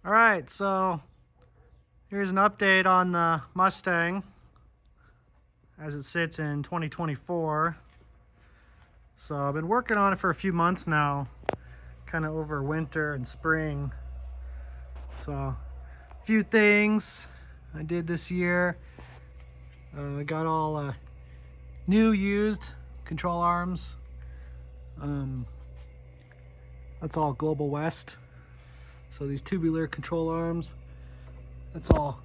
All right, so here's an update on the Mustang as it sits in 2024. So I've been working on it for a few months now, kind of over winter and spring. So a few things I did this year. I got all new used control arms. That's all Global West. So these tubular control arms, that's all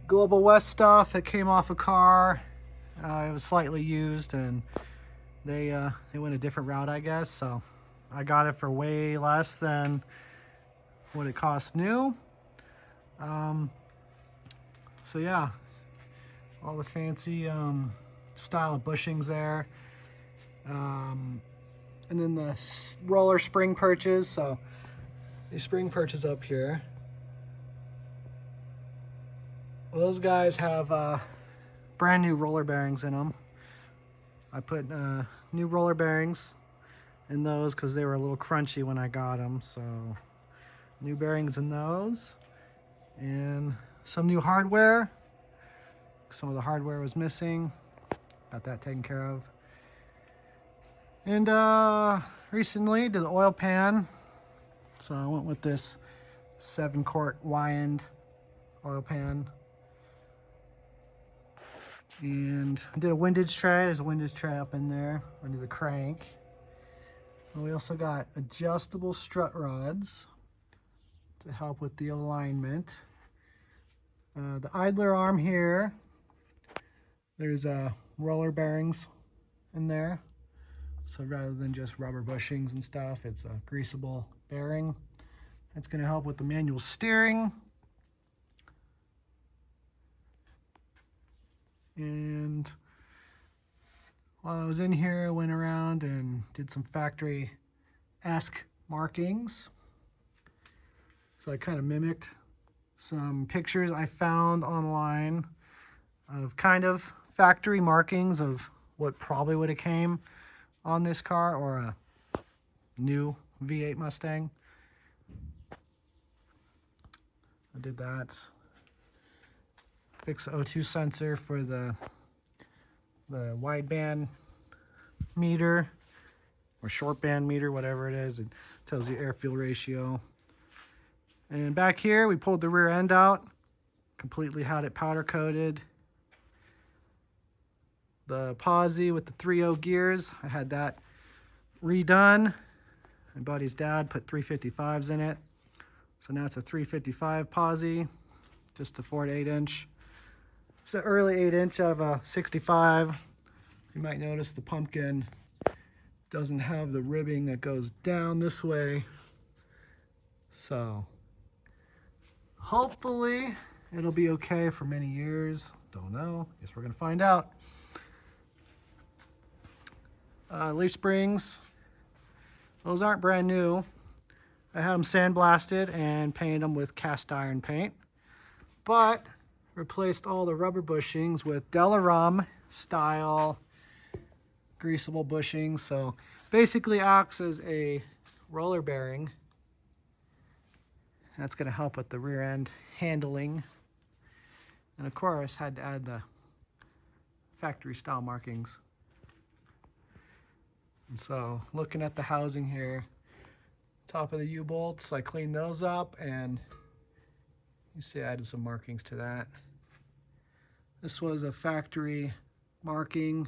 Global West stuff that came off a car. It was slightly used, and they went a different route, I guess. So I got it for way less than what it cost new. So yeah, all the fancy style of bushings there, and then the roller spring perches. So these spring perches up here, well, those guys have brand new roller bearings in them. I put new roller bearings in those because they were a little crunchy when I got them. So new bearings in those, and some new hardware. Some of the hardware was missing. Got that taken care of. And recently did the oil pan. So I went with this 7-quart Y-end oil pan. And I did a windage tray. There's a windage tray up in there under the crank. And we also got adjustable strut rods to help with the alignment. The idler arm here, there's roller bearings in there. So rather than just rubber bushings and stuff, it's a greasable bearing. That's going to help with the manual steering. And while I was in here, I went around and did some factory-esque markings. So I kind of mimicked some pictures I found online of kind of factory markings of what probably would have came on this car or a new V8 Mustang. I did that. Fix the O2 sensor for the wideband meter or short band meter, whatever it is. It tells you air fuel ratio. And back here, we pulled the rear end out, completely had it powder coated. The posi with the 3.0 gears, I had that redone. My buddy's dad put 355s in it. So now it's a 355 posi, just a 4 to 8 inch. It's an early 8 inch out of a 65. You might notice the pumpkin doesn't have the ribbing that goes down this way. So hopefully it'll be okay for many years. Don't know. Guess we're gonna find out. Leaf springs, those aren't brand new. I had them sandblasted and painted them with cast iron paint, but replaced all the rubber bushings with Delarum style greasable bushings. So basically acts as a roller bearing. That's going to help with the rear end handling. And of course, had to add the factory style markings. And so looking at the housing here, top of the U-bolts, I cleaned those up, and you see I added some markings to that. This was a factory marking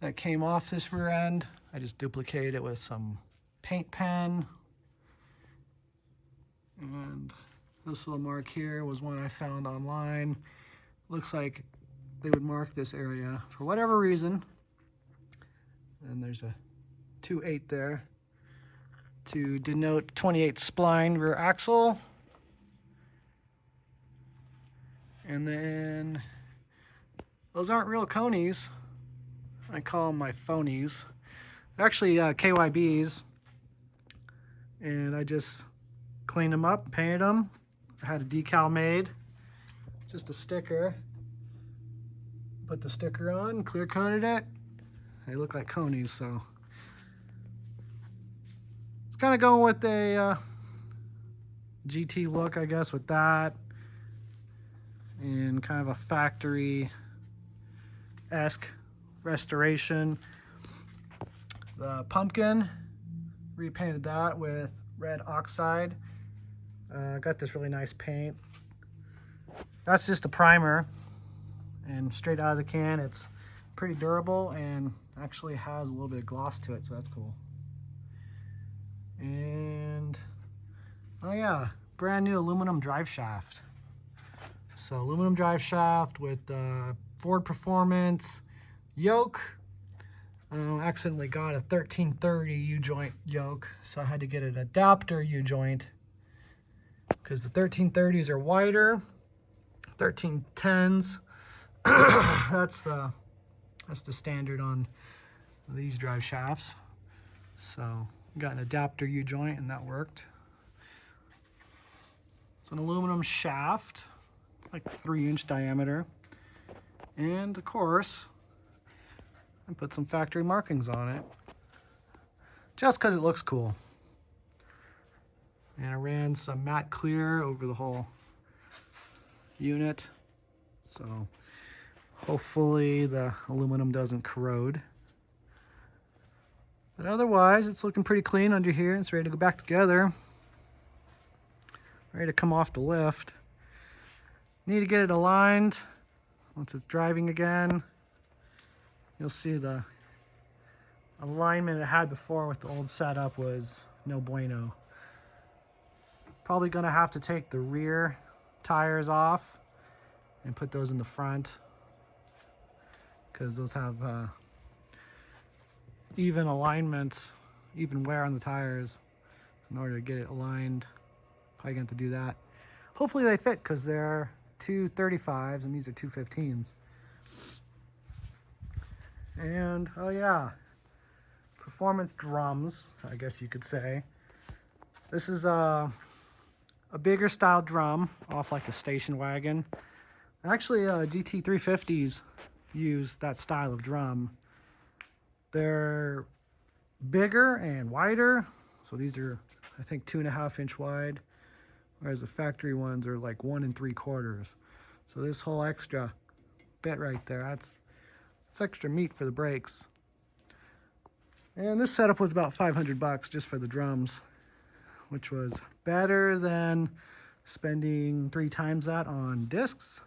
that came off this rear end. I just duplicated it with some paint pen. And this little mark here was one I found online. Looks like they would mark this area for whatever reason. And there's a 2.8 there to denote 28 spline rear axle. And then those aren't real conies. I call them my phonies. Actually KYBs. And I just cleaned them up, painted them. I had a decal made, just a sticker. Put the sticker on, clear coated it. They look like conies, so it's kind of going with a GT look, I guess, with that. And kind of a factory-esque restoration. The pumpkin, repainted that with red oxide. Got this really nice paint. That's just a primer, and straight out of the can, it's pretty durable and actually has a little bit of gloss to it, so that's cool. And oh yeah, brand new aluminum drive shaft. So aluminum drive shaft with Ford Performance yoke. Accidentally got a 1330 U-joint yoke, so I had to get an adapter U-joint because the 1330s are wider. 1310s, that's the standard on these drive shafts. So got an adapter U-joint and that worked. It's an aluminum shaft, like 3-inch diameter, and of course I put some factory markings on it just because it looks cool. And I ran some matte clear over the whole unit, so hopefully the aluminum doesn't corrode. But otherwise, it's looking pretty clean under here. It's ready to go back together. Ready to come off the lift. Need to get it aligned. Once it's driving again, you'll see the alignment it had before with the old setup was no bueno. Probably gonna have to take the rear tires off and put those in the front because those have even alignments, even wear on the tires in order to get it aligned. Probably going to have to do that. Hopefully they fit because they're 235s and these are 215s. And oh yeah, performance drums, I guess you could say. This is a bigger style drum off like a station wagon. Actually, GT350s use that style of drum. They're bigger and wider, so these are, I think, 2.5-inch wide, whereas the factory ones are like 1 3/4. So this whole extra bit right there, that's extra meat for the brakes. And this setup was about $500 just for the drums, which was better than spending 3 times that on discs.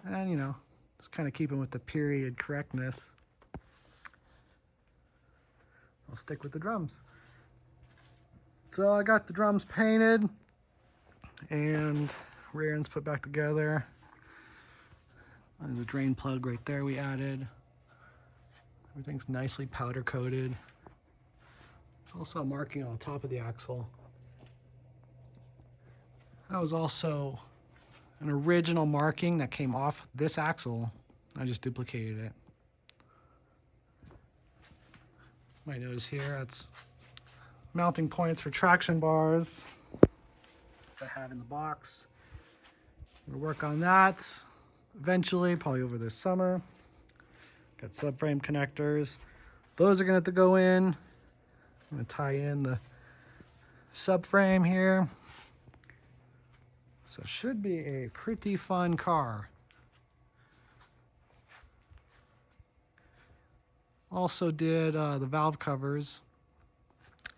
And you know, just kind of keeping with the period correctness, I'll stick with the drums. So I got the drums painted and rear ends put back together. There's a drain plug right there we added. Everything's nicely powder coated. There's also a marking on the top of the axle. That was also an original marking that came off this axle. I just duplicated it. Might notice here, that's mounting points for traction bars that I have in the box. We'll work on that eventually, probably over this summer. Got subframe connectors. Those are gonna have to go in. I'm gonna tie in the subframe here. So it should be a pretty fun car. Also did the valve covers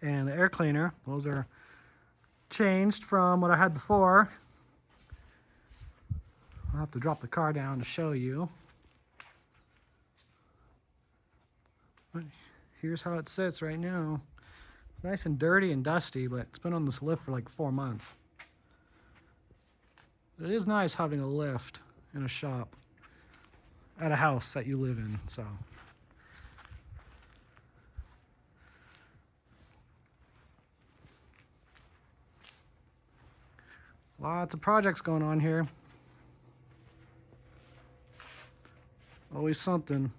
and the air cleaner. Those are changed from what I had before. I'll have to drop the car down to show you. But here's how it sits right now. Nice and dirty and dusty, but it's been on this lift for like 4 months. It is nice having a lift in a shop at a house that you live in, so. Lots of projects going on here. Always something.